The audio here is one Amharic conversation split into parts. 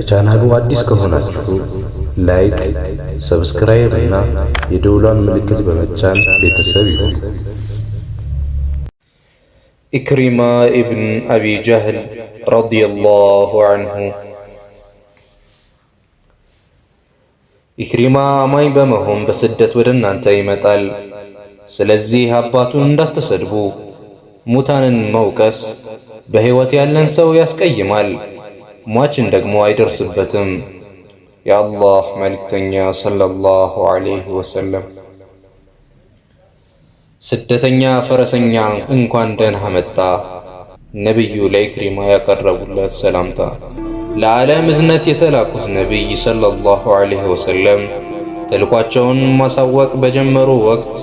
ለቻናሉ አዲስ ከሆናችሁ ላይክ፣ ሰብስክራይብ እና የደውሏን ምልክት በመጫን ቤተሰብ ይሁኑ። ኢክሪማ ኢብን አቢ ጀህል ረዲየላሁ ዐንሁ። ኢክሪማ አማኝ በመሆን በስደት ወደ እናንተ ይመጣል። ስለዚህ አባቱን እንዳትሰድቡ። ሙታንን መውቀስ በሕይወት ያለን ሰው ያስቀይማል፣ ሟችን ደግሞ አይደርስበትም። የአላህ መልእክተኛ ሰለላሁ ዐለይሂ ወሰለም። ስደተኛ ፈረሰኛ እንኳን ደህና መጣ። ነቢዩ ለኢክሪማ ያቀረቡለት ሰላምታ። ለዓለም እዝነት የተላኩት ነቢይ ሰለላሁ ዐለይሂ ወሰለም ተልኳቸውን ማሳወቅ በጀመሩ ወቅት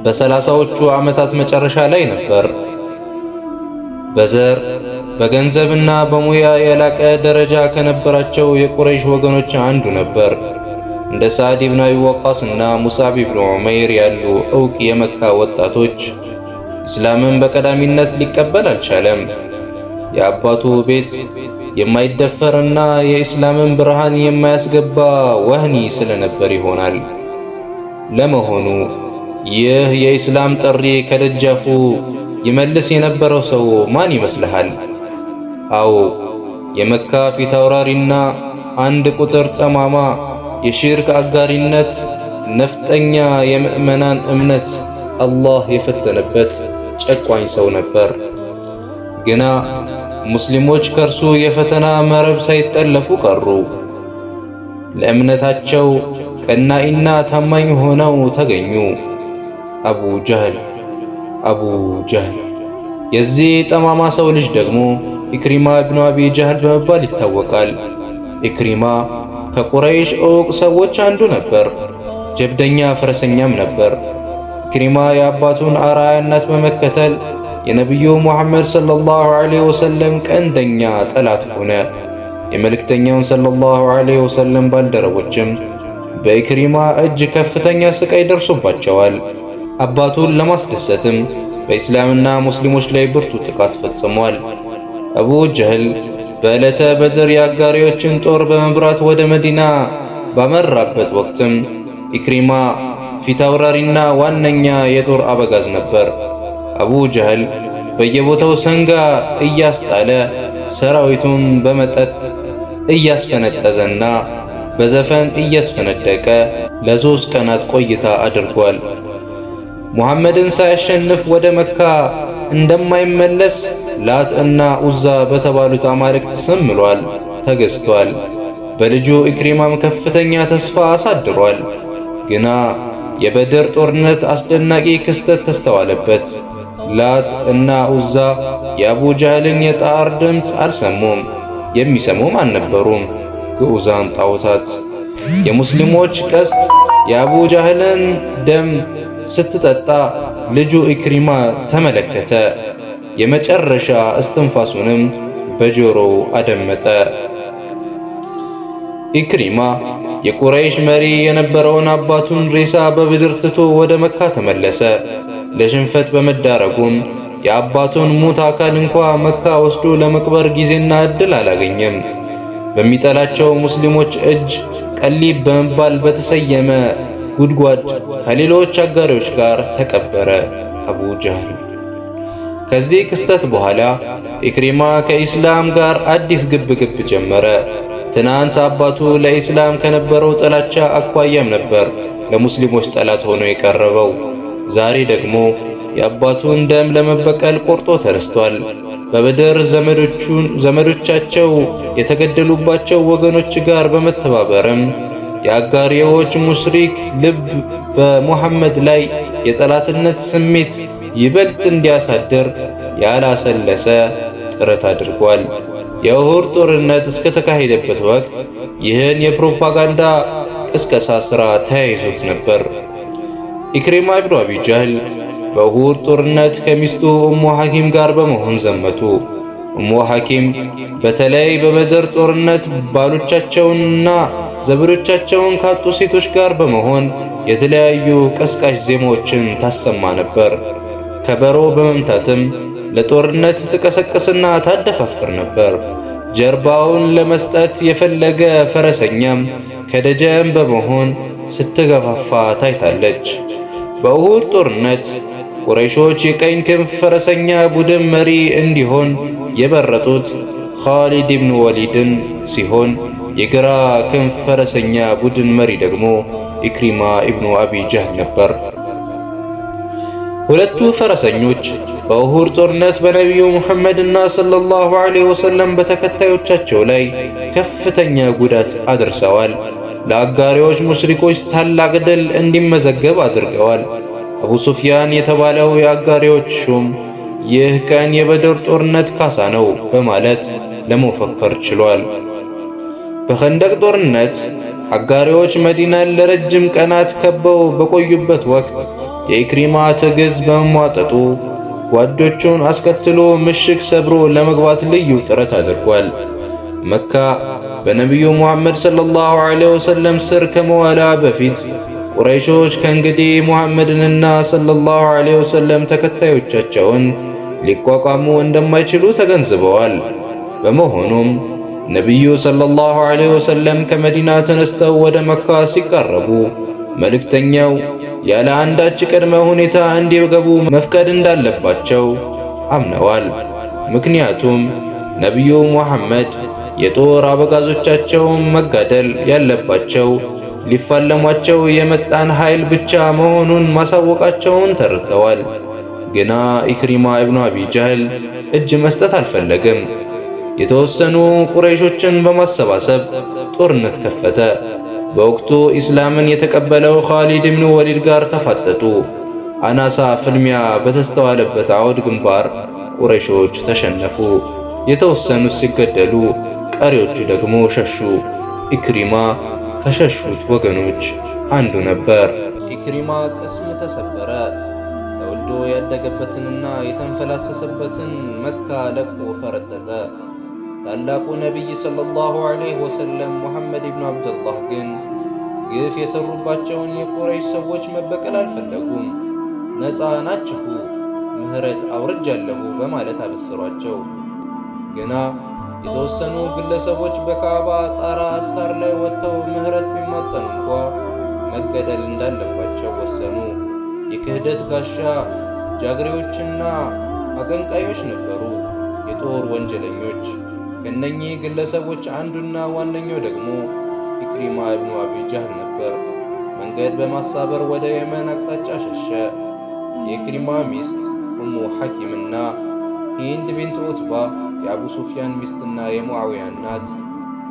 በ30ዎቹ ዓመታት መጨረሻ ላይ ነበር። በዘር በገንዘብና በሙያ የላቀ ደረጃ ከነበራቸው የቁረይሽ ወገኖች አንዱ ነበር። እንደ ሳዕድ ኢብኑ አቢ ወቃስ እና ሙስዓብ ኢብኑ ዑመይር ያሉ ዕውቅ የመካ ወጣቶች ኢስላምን በቀዳሚነት ሊቀበል አልቻለም። የአባቱ ቤት የማይደፈርና የኢስላምን ብርሃን የማያስገባ ወህኒ ስለነበር ይሆናል። ለመሆኑ ይህ የኢስላም ጥሪ ከደጃፉ ይመልስ የነበረው ሰው ማን ይመስልሃል? አዎ የመካ ፊት አውራሪና አንድ ቁጥር ጠማማ፣ የሽርክ አጋሪነት ነፍጠኛ፣ የምዕመናን እምነት አላህ የፈተነበት ጨቋኝ ሰው ነበር። ግና ሙስሊሞች ከእርሱ የፈተና መረብ ሳይጠለፉ ቀሩ። ለእምነታቸው ቀናኢና ታማኝ ሆነው ተገኙ። አቡ ጀህል። የዚህ ጠማማ ሰው ልጅ ደግሞ ኢክሪማ ኢብኑ አቢ ጀህል በመባል ይታወቃል። ኢክሪማ ከቁረይሽ ዕውቅ ሰዎች አንዱ ነበር። ጀብደኛ ፈረሰኛም ነበር። ኢክሪማ የአባቱን አርአያነት በመከተል የነቢዩ ሙሐመድ ሰለላሁ ዐለይሂ ወሰለም ቀንደኛ ጠላት ሆነ። የመልእክተኛውን ሰለላሁ ዐለይሂ ወሰለም ባልደረቦችም በኢክሪማ እጅ ከፍተኛ ስቃይ ደርሶባቸዋል። አባቱን ለማስደሰትም በኢስላምና ሙስሊሞች ላይ ብርቱ ጥቃት ፈጽሟል። አቡ ጀህል በዕለተ በድር የአጋሪዎችን ጦር በመምራት ወደ መዲና ባመራበት ወቅትም ኢክሪማ ፊት አውራሪና ዋነኛ የጦር አበጋዝ ነበር። አቡ ጀህል በየቦታው ሰንጋ እያስጣለ ሰራዊቱን በመጠጥ እያስፈነጠዘና በዘፈን እያስፈነደቀ ለ3 ቀናት ቆይታ አድርጓል። ሙሐመድን ሳያሸንፍ ወደ መካ እንደማይመለስ ላት እና ኡዛ በተባሉት አማልክት ስም ምሏል፣ ተገዝቷል። በልጁ ኢክሪማም ከፍተኛ ተስፋ አሳድሯል። ግና የበድር ጦርነት አስደናቂ ክስተት ተስተዋለበት። ላት እና ኡዛ የአቡ ጀህልን የጣር ድምፅ አልሰሙም፣ የሚሰሙም አልነበሩም። ግዑዛን ጣዖታት። የሙስሊሞች ቀስት የአቡ ጀህልን ደም ስትጠጣ ልጁ ኢክሪማ ተመለከተ። የመጨረሻ እስትንፋሱንም በጆሮው አደመጠ። ኢክሪማ የቁረይሽ መሪ የነበረውን አባቱን ሬሳ በብድር ትቶ ወደ መካ ተመለሰ። ለሽንፈት በመዳረጉም የአባቱን ሙት አካል እንኳ መካ ወስዶ ለመቅበር ጊዜና ዕድል አላገኘም። በሚጠላቸው ሙስሊሞች እጅ ቀሊብ በመባል በተሰየመ ጉድጓድ ከሌሎች አጋሪዎች ጋር ተቀበረ። አቡ ጀህል። ከዚህ ክስተት በኋላ ኢክሪማ ከኢስላም ጋር አዲስ ግብግብ ጀመረ። ትናንት አባቱ ለኢስላም ከነበረው ጥላቻ አኳያም ነበር ለሙስሊሞች ጠላት ሆኖ የቀረበው። ዛሬ ደግሞ የአባቱን ደም ለመበቀል ቆርጦ ተነስቷል። በበድር ዘመዶቻቸው የተገደሉባቸው ወገኖች ጋር በመተባበርም የአጋሪዎች ሙሽሪክ ልብ በሙሐመድ ላይ የጠላትነት ስሜት ይበልጥ እንዲያሳድር ያላሰለሰ ጥረት አድርጓል። የኡሁድ ጦርነት እስከተካሄደበት ወቅት ይህን የፕሮፓጋንዳ ቅስቀሳ ሥራ ተያይዞት ነበር። ኢክሪማ ኢብኑ አቢ ጀህል በኡሁድ ጦርነት ከሚስቱ ኡሙ ሐኪም ጋር በመሆን ዘመቱ። ኡሙ ሐኪም በተለይ በበድር ጦርነት ባሎቻቸውንና ዘመዶቻቸውን ካጡ ሴቶች ጋር በመሆን የተለያዩ ቀስቃሽ ዜማዎችን ታሰማ ነበር። ከበሮ በመምታትም ለጦርነት ትቀሰቅስና ታደፋፍር ነበር። ጀርባውን ለመስጠት የፈለገ ፈረሰኛም ከደጀን በመሆን ስትገፋፋ ታይታለች። በኡሁድ ጦርነት ቁረይሾች የቀኝ ክንፍ ፈረሰኛ ቡድን መሪ እንዲሆን የመረጡት ኻሊድ ኢብኑ ወሊድን ሲሆን የግራ ክንፍ ፈረሰኛ ቡድን መሪ ደግሞ ኢክሪማ ኢብኑ አቢ ጀህል ነበር። ሁለቱ ፈረሰኞች በኡሁድ ጦርነት በነቢዩ ሙሐመድና ሰለላሁ ዐለይሂ ወሰለም በተከታዮቻቸው ላይ ከፍተኛ ጉዳት አድርሰዋል። ለአጋሪዎች ሙሽሪኮች ታላቅ ድል እንዲመዘገብ አድርገዋል። አቡ ሱፊያን የተባለው የአጋሪዎች ሹም ይህ ቀን የበድር ጦርነት ካሳ ነው በማለት ለመፈከር ችሏል። በኸንደቅ ጦርነት አጋሪዎች መዲናን ለረጅም ቀናት ከበው በቆዩበት ወቅት የኢክሪማ ትዕግስት በመሟጠጡ ጓዶቹን አስከትሎ ምሽግ ሰብሮ ለመግባት ልዩ ጥረት አድርጓል። መካ በነቢዩ ሙሐመድ ሰለላሁ ዐለይሂ ወሰለም ስር ከመዋላ በፊት ቁረይሾች ከእንግዲህ ሙሐመድንና ሰለላሁ ዐለይሂ ወሰለም ተከታዮቻቸውን ሊቋቋሙ እንደማይችሉ ተገንዝበዋል። በመሆኑም ነቢዩ ሰለላሁ ዐለይሂ ወሰለም ከመዲና ተነስተው ወደ መካ ሲቃረቡ መልእክተኛው ያለ አንዳች ቅድመ ሁኔታ እንዲገቡ መፍቀድ እንዳለባቸው አምነዋል። ምክንያቱም ነቢዩ ሙሐመድ የጦር አበጋዞቻቸውን መጋደል ያለባቸው ሊፋለሟቸው የመጣን ኃይል ብቻ መሆኑን ማሳወቃቸውን ተረድተዋል። ግና ኢክሪማ ኢብኑ አቢ ጀህል እጅ መስጠት አልፈለገም። የተወሰኑ ቁረይሾችን በማሰባሰብ ጦርነት ከፈተ። በወቅቱ ኢስላምን የተቀበለው ኻሊድ ኢብኑ ወሊድ ጋር ተፋጠጡ። አናሳ ፍልሚያ በተስተዋለበት አውድ ግንባር ቁረይሾች ተሸነፉ። የተወሰኑት ሲገደሉ፣ ቀሪዎቹ ደግሞ ሸሹ። ኢክሪማ ከሸሹት ወገኖች አንዱ ነበር። ኢክሪማ ቅስም ተሰበረ። ተወልዶ ያደገበትንና የተንፈላሰሰበትን መካ ለቆ ፈረጠጠ። ታላቁ ነቢይ ሰለላሁ ዐለይሂ ወሰለም ሙሐመድ ኢብኑ አብዱላህ ግን ግፍ የሰሩባቸውን የቁረይሽ ሰዎች መበቀል አልፈለጉም። ነፃ ናችሁ፣ ምህረት አውርጃለሁ በማለት አበሰሯቸው። ግና የተወሰኑ ግለሰቦች በካዕባ ጣራ አስታር ላይ ወጥተው ምህረት ቢማጸኑ እንኳ መገደል እንዳለባቸው ወሰኑ። የክህደት ጋሻ ጃግሬዎችና አቀንቃዮች ነበሩ፣ የጦር ወንጀለኞች። ከነኚህ ግለሰቦች አንዱና ዋነኛው ደግሞ ኢክሪማ ኢብኑ አቢ ጀህል ነበር። መንገድ በማሳበር ወደ የመን አቅጣጫ ሸሸ። የኢክሪማ ሚስት ኡሙ ሐኪምና ሂንድ ቢንት ዑትባ የአቡ ሱፊያን ሚስትና የሙዓዊያ እናት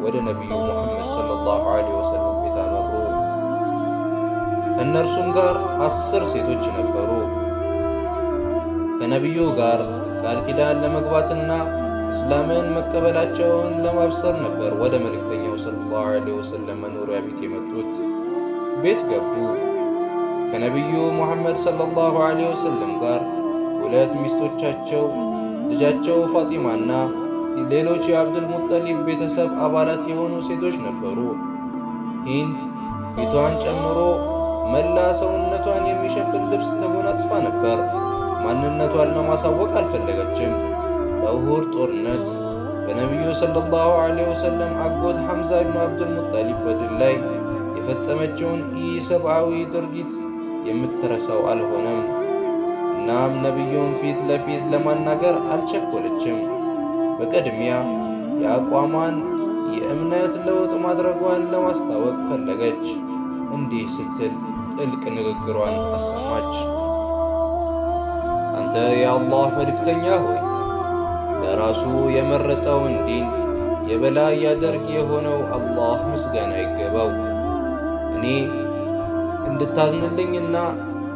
ወደ ነቢዩ ሙሐመድ ሰለላሁ ዐለይሂ ወሰለም ቤት አመሩ። ከእነርሱም ጋር 10 ሴቶች ነበሩ። ከነቢዩ ጋር ቃል ኪዳን ለመግባትና እስላምን መቀበላቸውን ለማብሰር ነበር ወደ መልእክተኛው ሰለላሁ ዐለይሂ ወሰለም መኖሪያ ቤት የመጡት። ቤት ገቡ። ከነቢዩ ሙሐመድ ሰለላሁ ዐለይሂ ወሰለም ጋር 2 ሚስቶቻቸው፣ ልጃቸው ፋጢማና ሌሎች የአብዱል ሙጠሊብ ቤተሰብ አባላት የሆኑ ሴቶች ነበሩ። ሂንድ ፊቷን ጨምሮ መላ ሰውነቷን የሚሸፍን ልብስ ተጎናጽፋ ነበር። ማንነቷን ለማሳወቅ አልፈለገችም። በኡሁድ ጦርነት በነቢዩ ሰለላሁ ዐለይሂ ወሰለም አጎት ሐምዛ ኢብኑ አብዱል ሙጠሊብ በድል ላይ የፈጸመችውን ኢሰብአዊ ድርጊት የምትረሳው አልሆነም። እናም ነቢዩን ፊት ለፊት ለማናገር አልቸኮለችም። በቅድሚያ የአቋሟን የእምነት ለውጥ ማድረጓን ለማስታወቅ ፈለገች። እንዲህ ስትል ጥልቅ ንግግሯን አሰማች። አንተ የአላህ መልእክተኛ ሆይ፣ ለራሱ የመረጠውን ዲን የበላይ ያደርግ የሆነው አላህ ምስጋና ይገባው። እኔ እንድታዝንልኝና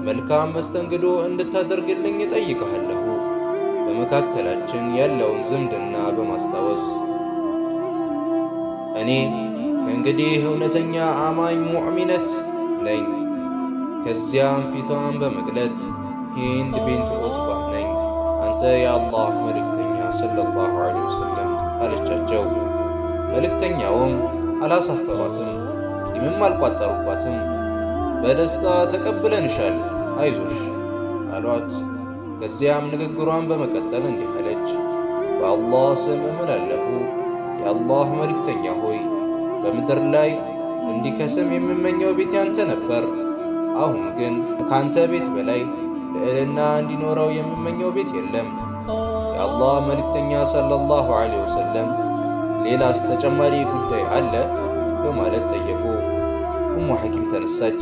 መልካም መስተንግዶ እንድታደርግልኝ እጠይቅሃለሁ፣ በመካከላችን ያለውን ዝምድና በማስታወስ። እኔ ከእንግዲህ እውነተኛ አማኝ ሙዕሚነት ነኝ። ከዚያም ፊቷን በመግለጽ ሂንድ ቢንት ዑትባህ ነኝ፣ አንተ የአላህ መልእክተኛ ሰለላሁ ዐለይሂ ወሰለም አለቻቸው። መልእክተኛውም አላሳፈሯትም፣ ቂምም አልቋጠሩባትም። በደስታ ተቀብለንሻል፣ አይዞሽ አሏት። ከዚያም ንግግሯን በመቀጠል እንዲህ አለች። በአላህ ስም እምላለሁ፣ የአላህ መልእክተኛ ሆይ በምድር ላይ እንዲከስም የምመኘው ቤት ያንተ ነበር። አሁን ግን ካንተ ቤት በላይ ልዕልና እንዲኖረው የምመኘው ቤት የለም። የአላህ መልእክተኛ ሰለላሁ ዐለይሂ ወሰለም ሌላስ ተጨማሪ ጉዳይ አለ በማለት ጠየቁ። ኡሙ ሐኪም ተነሳች፣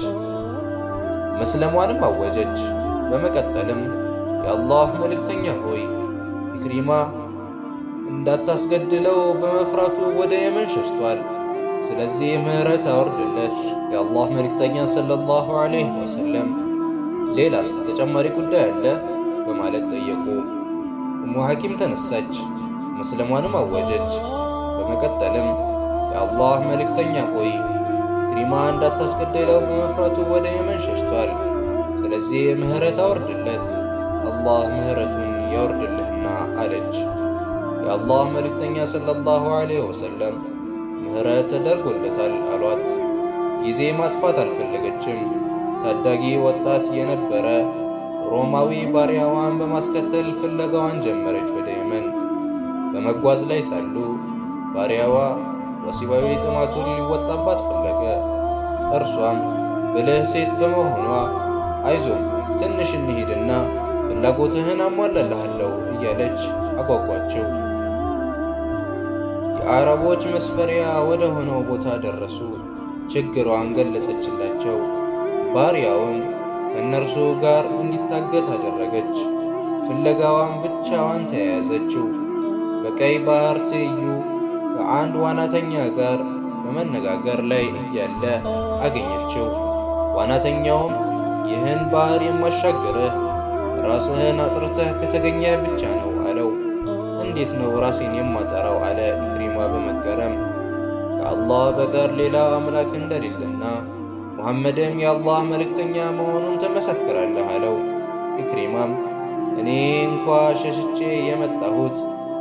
መስለሟንም አወጀች። በመቀጠልም የአላህ መልእክተኛ ሆይ ኢክሪማ እንዳታስገድለው በመፍራቱ ወደ የመን ሸሽቷል። ስለዚህ ምህረት አወርድለት። የአላህ መልእክተኛ ሰለላሁ ዐለይሂ ወሰለም ሌላስ ተጨማሪ ጉዳይ አለ በማለት ጠየቁ። ኡሙ ሐኪም ተነሳች፣ መስለሟንም አወጀች። በመቀጠልም የአላህ መልእክተኛ ሆይ ኢክሪማ እንዳታስገድለው በመፍራቱ ወደ የመን ሸሽቷል። ስለዚህ ምህረት አወርድለት፣ አላህ ምህረቱን ያወርድልህና አለች። የአላህ መልእክተኛ ሰለላሁ ዐለይሂ ወሰለም ምህረት ተደርጎለታል አሏት። ጊዜ ማጥፋት አልፈለገችም። ታዳጊ ወጣት የነበረ ሮማዊ ባሪያዋን በማስከተል ፍለጋዋን ጀመረች ወደ የመን። በመጓዝ ላይ ሳሉ ባሪያዋ ወሲባዊ ጥማቱን ሊወጣባት ፈለገ። እርሷም ብልህ ሴት በመሆኗ አይዞህ ትንሽ እንሂድና ፍላጎትህን አሟላልሃለሁ እያለች አጓጓቸው። የአረቦች መስፈሪያ ወደ ሆነው ቦታ ደረሱ። ችግሯን ገለጸችላቸው። ባሪያውን ከእነርሱ ጋር እንዲታገት አደረገች። ፍለጋዋን ብቻዋን ተያያዘችው። በቀይ ባህር ትይዩ ከአንድ ዋናተኛ ጋር በመነጋገር ላይ እያለ አገኘችው። ዋናተኛውም ይህን ባህር የማሻገርህ ራስህን አጥርተህ ከተገኘ ብቻ ነው አለው። እንዴት ነው ራሴን የማጠራው? አለ ኢክሪማ በመገረም። ከአላህ በቀር ሌላ አምላክ እንደሌለና ሙሐመድም የአላህ መልእክተኛ መሆኑን ትመሰክራለህ አለው። ኢክሪማም እኔ እንኳ ሸሽቼ የመጣሁት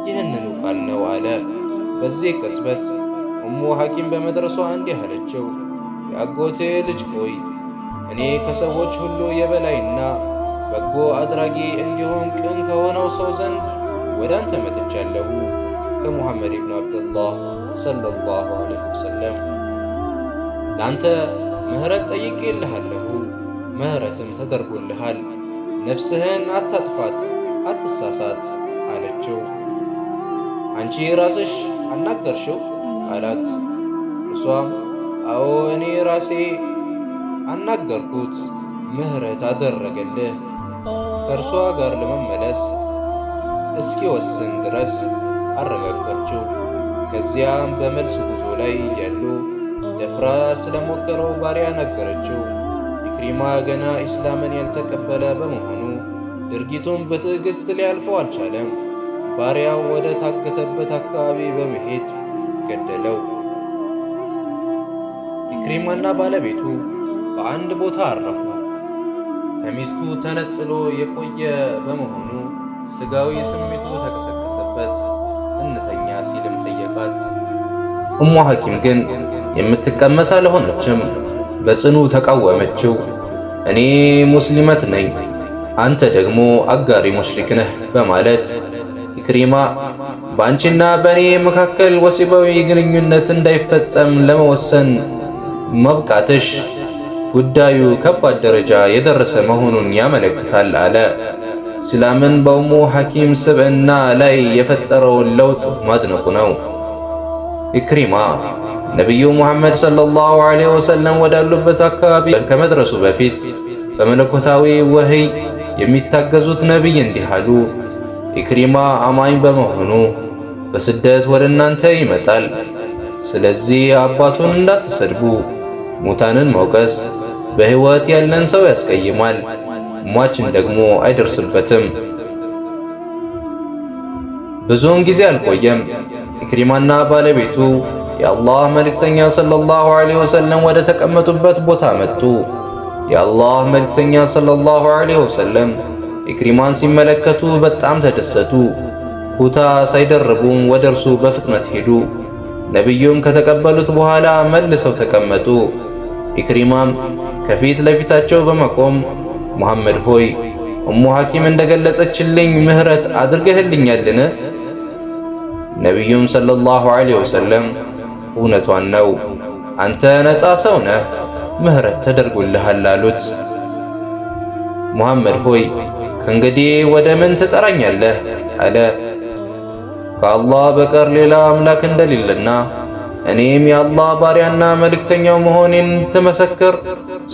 ይህንኑ ቃል ነው አለ። በዚህ ቅጽበት ኡሙ ሐኪም በመድረሷ እንዲህ አለችው፣ የአጎቴ ልጅ ሆይ እኔ ከሰዎች ሁሉ የበላይና በጎ አድራጊ እንዲሁም ቅን ከሆነው ሰው ዘንድ ወደ አንተ መጥቻለሁ፣ ከሙሐመድ ኢብኑ አብዱላህ ሰለላሁ ዐለይሂ ወሰለም። ለአንተ ምህረት ጠይቄልሃለሁ፣ ምህረትም ተደርጎልሃል። ነፍስህን አታጥፋት፣ አትሳሳት አለችው። አንቺ ራስሽ አናገርሽው አላት። እርሷም አዎ እኔ ራሴ አናገርኩት፣ ምህረት አደረገልህ። ከእርሷ ጋር ለመመለስ እስኪወስን ድረስ አረጋጋችው። ከዚያም በመልስ ጉዞ ላይ እያሉ ደፍራ ስለሞከረው ባሪያ ነገረችው። ኢክሪማ ገና ኢስላምን ያልተቀበለ በመሆኑ ድርጊቱን በትዕግስት ሊያልፈው አልቻለም። ባሪያው ወደ ታገተበት አካባቢ በመሄድ ገደለው። ኢክሪማና ባለቤቱ በአንድ ቦታ አረፉ። ከሚስቱ ተነጥሎ የቆየ በመሆኑ ስጋዊ ስሜቱ ተቀሰቀሰበት። እንተኛ ሲልም ጠየቃት። ኡሙ ሐኪም ግን የምትቀመስ አልሆነችም። በጽኑ ተቃወመችው። እኔ ሙስሊመት ነኝ፣ አንተ ደግሞ አጋሪ ሙሽሪክ ነህ በማለት ኢክሪማ በአንቺና በእኔ መካከል ወሲባዊ ግንኙነት እንዳይፈጸም ለመወሰን መብቃትሽ ጉዳዩ ከባድ ደረጃ የደረሰ መሆኑን ያመለክታል አለ። እስላምን በኡሙ ሐኪም ስብዕና ላይ የፈጠረውን ለውጥ ማድነቁ ነው። ኢክሪማ ነቢዩ ሙሐመድ ሰለላሁ ዐለይሂ ወሰለም ወዳሉበት አካባቢ ከመድረሱ በፊት በመለኮታዊ ወህይ የሚታገዙት ነቢይ እንዲህ አሉ። ኢክሪማ አማኝ በመሆኑ በስደት ወደ እናንተ ይመጣል። ስለዚህ አባቱን እንዳትሰድቡ። ሙታንን መውቀስ በሕይወት ያለን ሰው ያስቀይማል፣ ሟችን ደግሞ አይደርስበትም። ብዙም ጊዜ አልቆየም። ኢክሪማና ባለቤቱ የአላህ መልእክተኛ ሰለላሁ ዐለይሂ ወሰለም ወደ ተቀመጡበት ቦታ መጡ። የአላህ መልእክተኛ ሰለላሁ ዐለይሂ ወሰለም ኢክሪማን ሲመለከቱ በጣም ተደሰቱ። ኩታ ሳይደርቡም ወደ እርሱ በፍጥነት ሄዱ። ነቢዩም ከተቀበሉት በኋላ መልሰው ተቀመጡ። ኢክሪማም ከፊት ለፊታቸው በመቆም ሙሐመድ ሆይ ኡሙ ሐኪም እንደገለጸችልኝ ምህረት አድርገህልኛልን? ነቢዩም ሰለላሁ ዐለይሂ ወሰለም እውነቷን ነው፣ አንተ ነፃ ሰው ነህ፣ ምህረት ተደርጎልሃል አሉት። ሙሐመድ ሆይ ከእንግዲህ ወደ ምን ትጠራኛለህ? አለ። ከአላህ በቀር ሌላ አምላክ እንደሌለና እኔም የአላህ ባሪያና መልእክተኛው መሆኔን እንድትመሰክር፣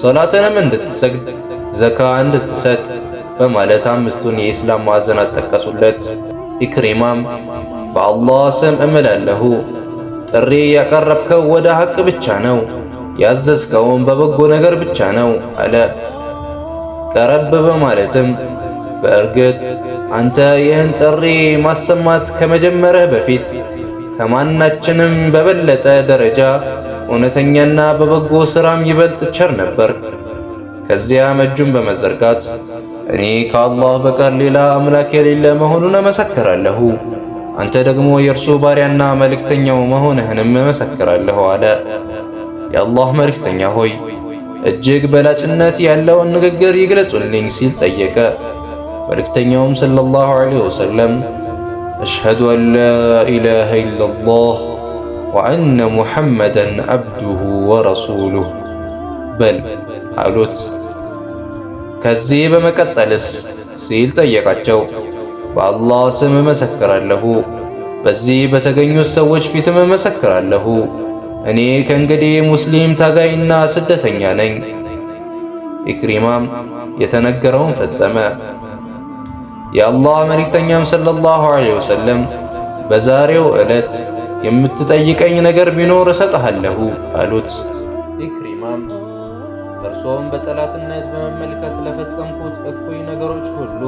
ሶላትንም እንድትሰግድ፣ ዘካ እንድትሰጥ በማለት አምስቱን የኢስላም ማዕዘናት ጠቀሱለት። ኢክሪማም በአላህ ስም እምላለሁ ጥሪ ያቀረብከው ወደ ሐቅ ብቻ ነው፣ ያዘዝከውም በበጎ ነገር ብቻ ነው አለ። ቀረብ በማለትም በእርግጥ አንተ ይህን ጥሪ ማሰማት ከመጀመርህ በፊት ከማናችንም በበለጠ ደረጃ እውነተኛና በበጎ ሥራም ይበልጥ ቸር ነበር። ከዚያም እጁን በመዘርጋት እኔ ከአላህ በቀር ሌላ አምላክ የሌለ መሆኑን እመሰክራለሁ፣ አንተ ደግሞ የእርሱ ባሪያና መልእክተኛው መሆንህንም እመሰክራለሁ አለ። የአላህ መልእክተኛ ሆይ እጅግ በላጭነት ያለውን ንግግር ይግለጹልኝ ሲል ጠየቀ። መልእክተኛውም ሰለላሁ ዐለይሂ ወሰለም አሽሀዱ አን ላ ኢላሃ ኢለላህ ወአነ ሙሐመደን አብዱሁ ወረሱሉሁ በል አሉት። ከዚህ በመቀጠልስ ሲል ጠየቃቸው። በአላህ ስም እመሰክራለሁ፣ በዚህ በተገኙት ሰዎች ፊትም እመሰክራለሁ፣ እኔ ከእንግዲህ ሙስሊም ታጋይና ስደተኛ ነኝ። ኢክሪማም የተነገረውን ፈጸመ። የአላህ መልእክተኛም ሰለላሁ ዐለይሂ ወሰለም በዛሬው ዕለት የምትጠይቀኝ ነገር ቢኖር እሰጥሃለሁ አሉት። ኢክሪማም እርሶም በጠላትነት በመመልከት ለፈጸምኩት እኩይ ነገሮች ሁሉ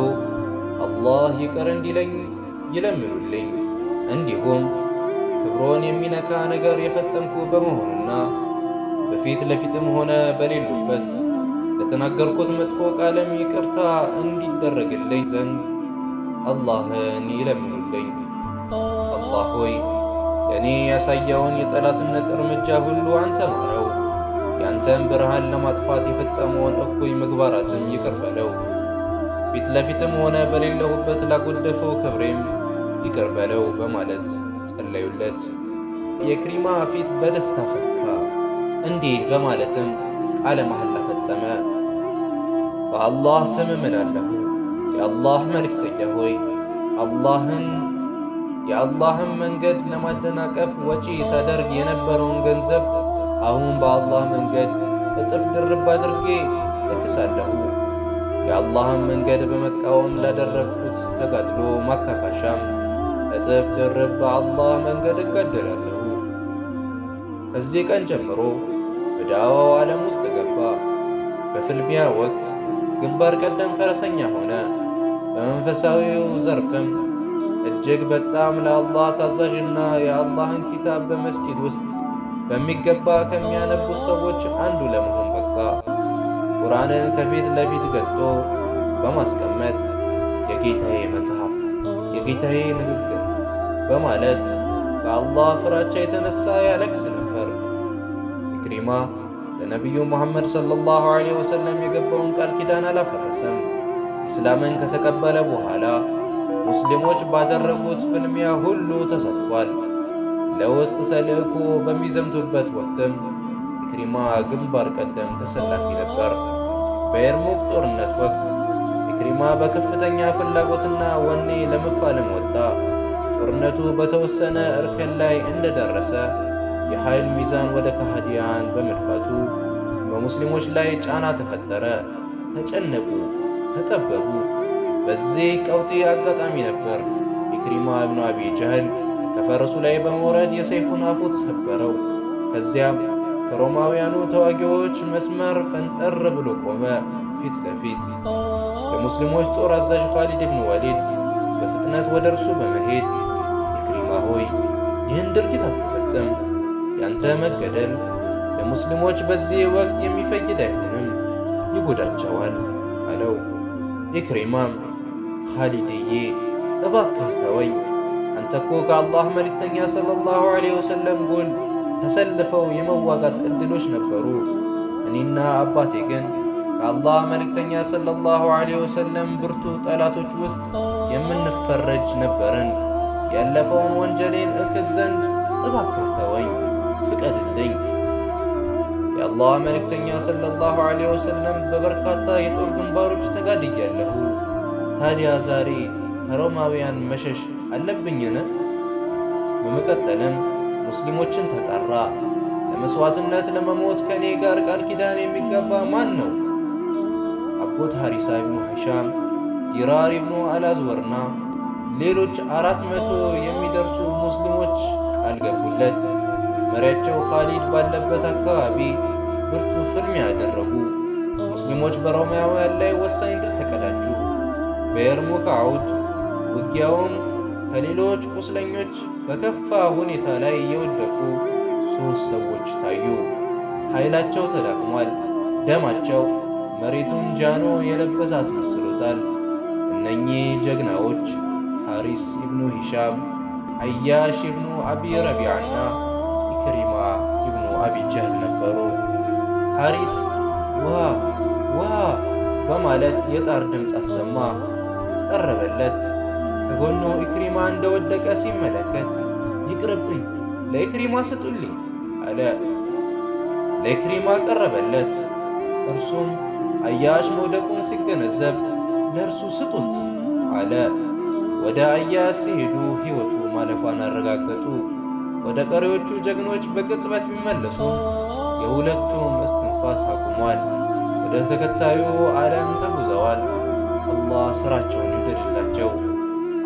አላህ ይቅር እንዲለኝ ይለምኑልኝ፣ እንዲሁም ክብሮን የሚነካ ነገር የፈጸምኩ በመሆኑና በፊት ለፊትም ሆነ በሌሉበት ለተናገርኩት መጥፎ ቃልም ይቅርታ እንዲደረግልኝ ዘንድ አላህን ይለምኑልኝ። አላህ ሆይ ለእኔ ያሳየውን የጠላትነት እርምጃ ሁሉ አንተ ማረው፣ ያንተን ብርሃን ለማጥፋት የፈጸመውን እኩይ ምግባራትም ይቅር በለው፣ ፊት ለፊትም ሆነ በሌለሁበት ላጎደፈው ክብሬም ይቅር በለው በማለት ጸለዩለት። የኢክሪማ ፊት በደስታ ፈካ። እንዲህ በማለትም ቃለ መሐላ ፈጸመ። በአላህ ስም እምላለሁ የአላህ መልእክተኛ ሆይ የአላህን መንገድ ለማደናቀፍ ወጪ ሳደርግ የነበረውን ገንዘብ አሁን በአላህ መንገድ እጥፍ ድርብ አድርጌ እክሳለሁ። የአላህን መንገድ በመቃወም ላደረግኩት ተጋድሎ ማካካሻም እጥፍ ድርብ በአላህ መንገድ እጋደላለሁ። ከዚህ ቀን ጀምሮ በዳዕዋው ዓለም ውስጥ ገባ። በፍልሚያ ወቅት ግንባር ቀደም ፈረሰኛ ሆነ። በመንፈሳዊው ዘርፍም እጅግ በጣም ለአላህ ታዛዥና የአላህን ኪታብ በመስጊድ ውስጥ በሚገባ ከሚያነቡት ሰዎች አንዱ ለመሆን በቃ። ቁርአንን ከፊት ለፊት ገልጦ በማስቀመጥ የጌታዬ መጽሐፍ፣ የጌታዬ ንግግር በማለት ከአላህ ፍራቻ የተነሳ ያለቅስ ነበር። ኢክሪማ ለነቢዩ ሙሐመድ ሰለላሁ ዐለይሂ ወሰለም የገባውን ቃል ኪዳን አላፈረሰም። ኢስላምን ከተቀበለ በኋላ ሙስሊሞች ባደረጉት ፍልሚያ ሁሉ ተሳትፏል። ለውስጥ ተልእኮ በሚዘምቱበት ወቅትም ኢክሪማ ግንባር ቀደም ተሰላፊ ነበር። በየርሙክ ጦርነት ወቅት ኢክሪማ በከፍተኛ ፍላጎትና ወኔ ለመፋለም ወጣ። ጦርነቱ በተወሰነ እርከን ላይ እንደደረሰ የኃይል ሚዛን ወደ ከሃዲያን በመድፋቱ በሙስሊሞች ላይ ጫና ተፈጠረ። ተጨነቁ፣ ተጠበቡ። በዚህ ቀውጢ አጋጣሚ ነበር ኢክሪማ ኢብኑ አቢ ጀህል ከፈረሱ ላይ በመውረድ የሰይፉን አፉት ሰበረው። ከዚያም ከሮማውያኑ ተዋጊዎች መስመር ፈንጠር ብሎ ቆመ ፊት ለፊት። የሙስሊሞች ጦር አዛዥ ኻሊድ ኢብኑ ወሊድ በፍጥነት ወደ እርሱ በመሄድ ኢክሪማ ሆይ ይህን ድርጊት አትፈጽም፣ ያንተ መገደል ለሙስሊሞች በዚህ ወቅት የሚፈይድ አይሆንም፣ ይጎዳቸዋል አለው። ኢክሪማም ኻሊድዬ እባክህ ተወኝ፣ አንተ እኮ ከአላህ መልእክተኛ ሰለላሁ ዐለይሂ ወሰለም ጎን ተሰልፈው የመዋጋት ዕድሎች ነበሩ። እኔና አባቴ ግን ከአላህ መልእክተኛ ሰለላሁ ዐለይሂ ወሰለም ብርቱ ጠላቶች ውስጥ የምንፈረጅ ነበርን። ያለፈውን ወንጀሌን እክስ ዘንድ እባክህ ተወኝ፣ ፍቀድልኝ። የአላህ መልእክተኛ ሰለላሁ ዐለይሂ ወሰለም በበርካታ የጦር ግንባሮች ተጋድያለሁ። ታዲያ ዛሬ ከሮማውያን መሸሽ አለብኝን? በመቀጠልም ሙስሊሞችን ተጣራ። ለመስዋዕትነት ለመሞት ከኔ ጋር ቃል ኪዳን የሚገባ ማን ነው? አጎት ሐሪሳ ኢብኑ ሂሻም፣ ዲራር ኢብኑ አልአዝወርና ሌሎች 400 የሚደርሱ ሙስሊሞች ቃል ገቡለት። መሪያቸው ኻሊድ ባለበት አካባቢ ብርቱ ፍልሚያ ያደረጉ። ሙስሊሞች በሮማውያን ላይ ወሳኝ ድል ተቀዳጁ። በየርሙክ አውድ ውጊያውም ከሌሎች ቁስለኞች በከፋ ሁኔታ ላይ የወደቁ 3 ሰዎች ታዩ። ኃይላቸው ተዳክሟል። ደማቸው መሬቱን ጃኖ የለበሰ አስመስሎታል። እነኚህ ጀግናዎች ሐሪስ ኢብኑ ሂሻም፣ አያሽ ኢብኑ አቢ ረቢዓና ኢክሪማ ኢብኑ አቢ ጀህል ነበሩ። ሐሪስ ውሃ ውሃ በማለት የጣር ድምፅ አሰማ። ቀረበለት። ከጎኑ ኢክሪማ እንደወደቀ ሲመለከት ይቅርብኝ፣ ለኢክሪማ ስጡልኝ አለ። ለኢክሪማ ቀረበለት። እርሱም አያሽ መውደቁን ሲገነዘብ ለእርሱ ስጡት አለ። ወደ አያሽ ሲሄዱ ሕይወቱ ማለፏን አረጋገጡ። ወደ ቀሪዎቹ ጀግኖች በቅጽበት ቢመለሱም የሁለቱም እስትንፋስ አቁሟል። ወደ ተከታዩ ዓለም ተጉዘዋል። አላህ ሥራቸውን ይውደድላቸው።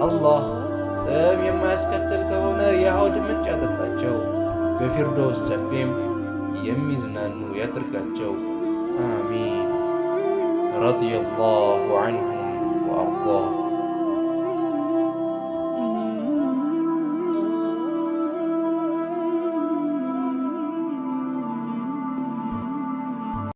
አላህ ጥም የማያስከትል ከሆነ የአውድ ምንጭ ያጠጣቸው፣ በፊርዶስ ጨፌም የሚዝናኑ ያድርጋቸው። አሚን። ረዲየላሁ ዐንሁ